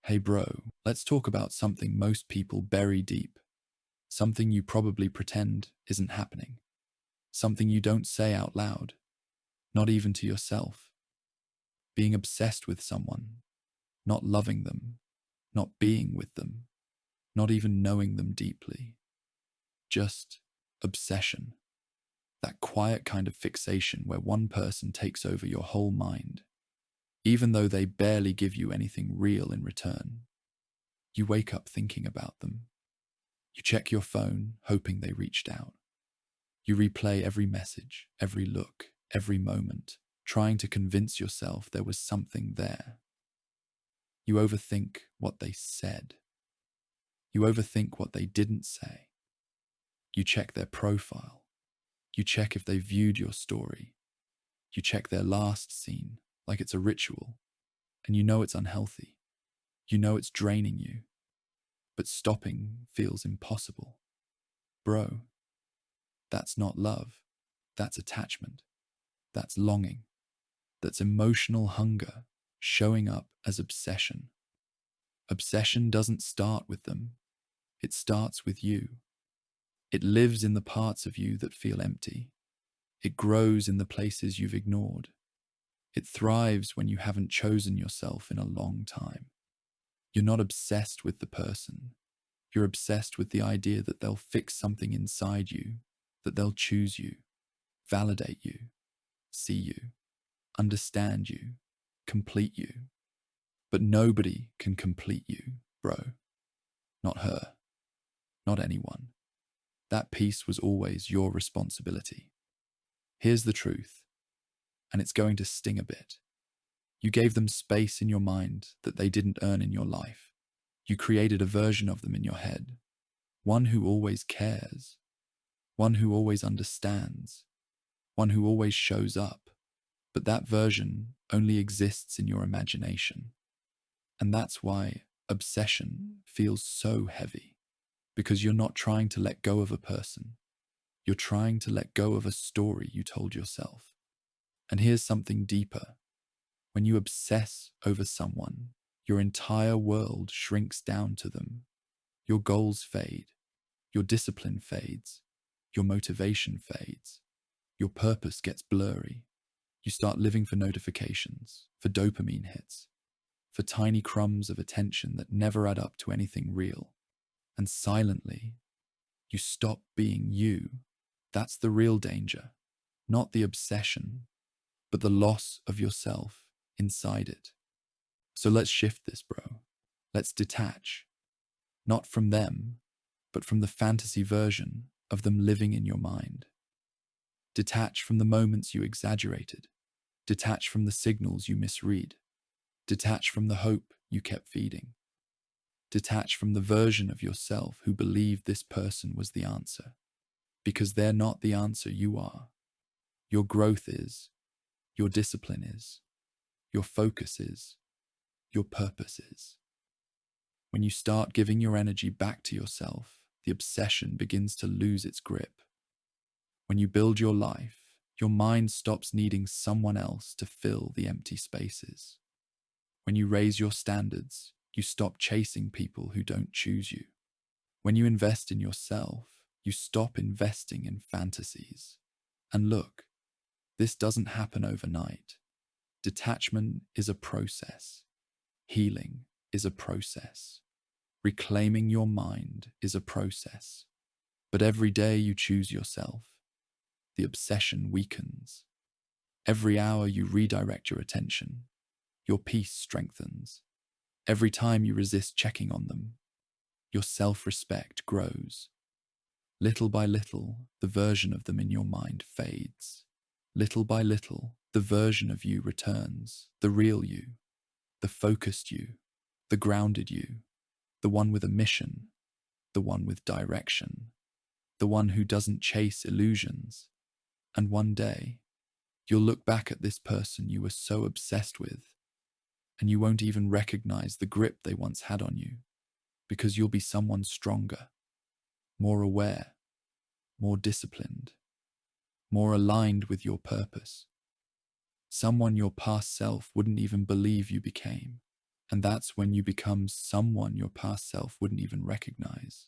Hey bro, let's talk about something most people bury deep. Something you probably pretend isn't happening. Something you don't say out loud, not even to yourself. Being obsessed with someone, not loving them, not being with them, not even knowing them deeply. Just obsession. That quiet kind of fixation where one person takes over your whole mind, even though they barely give you anything real in return. You wake up thinking about them. You check your phone, hoping they reached out. You replay every message, every look, every moment, trying to convince yourself there was something there. You overthink what they said. You overthink what they didn't say. You check their profile. You check if they viewed your story. You check their last scene like it's a ritual. And you know it's unhealthy. You know it's draining you. But stopping feels impossible. Bro, that's not love. That's attachment. That's longing. That's emotional hunger showing up as obsession. Obsession doesn't start with them. It starts with you. It lives in the parts of you that feel empty. It grows in the places you've ignored. It thrives when you haven't chosen yourself in a long time. You're not obsessed with the person. You're obsessed with the idea that they'll fix something inside you, that they'll choose you, validate you, see you, understand you, complete you. But nobody can complete you, bro. Not her. Not anyone. That piece was always your responsibility. Here's the truth, and it's going to sting a bit. You gave them space in your mind that they didn't earn in your life. You created a version of them in your head, one who always cares, one who always understands, one who always shows up. But that version only exists in your imagination. And that's why obsession feels so heavy, because you're not trying to let go of a person. You're trying to let go of a story you told yourself. And here's something deeper. When you obsess over someone, your entire world shrinks down to them. Your goals fade. Your discipline fades. Your motivation fades. Your purpose gets blurry. You start living for notifications, for dopamine hits, for tiny crumbs of attention that never add up to anything real. And silently, you stop being you. That's the real danger, not the obsession, but the loss of yourself inside it. So let's shift this, bro. Let's detach, not from them, but from the fantasy version of them living in your mind. Detach from the moments you exaggerated. Detach from the signals you misread. Detach from the hope you kept feeding. Detach from the version of yourself who believed this person was the answer. Because they're not the answer, you are. Your growth is. Your discipline is. Your focus is. Your purpose is. When you start giving your energy back to yourself, the obsession begins to lose its grip. When you build your life, your mind stops needing someone else to fill the empty spaces. When you raise your standards, you stop chasing people who don't choose you. When you invest in yourself, you stop investing in fantasies. And look, this doesn't happen overnight. Detachment is a process. Healing is a process. Reclaiming your mind is a process. But every day you choose yourself, the obsession weakens. Every hour you redirect your attention, your peace strengthens. Every time you resist checking on them, your self-respect grows. Little by little, the version of them in your mind fades. Little by little, the version of you returns, the real you, the focused you, the grounded you, the one with a mission, the one with direction, the one who doesn't chase illusions. And one day, you'll look back at this person you were so obsessed with, and you won't even recognize the grip they once had on you, because you'll be someone stronger, more aware, more disciplined, more aligned with your purpose. Someone your past self wouldn't even believe you became. And that's when you become someone your past self wouldn't even recognize.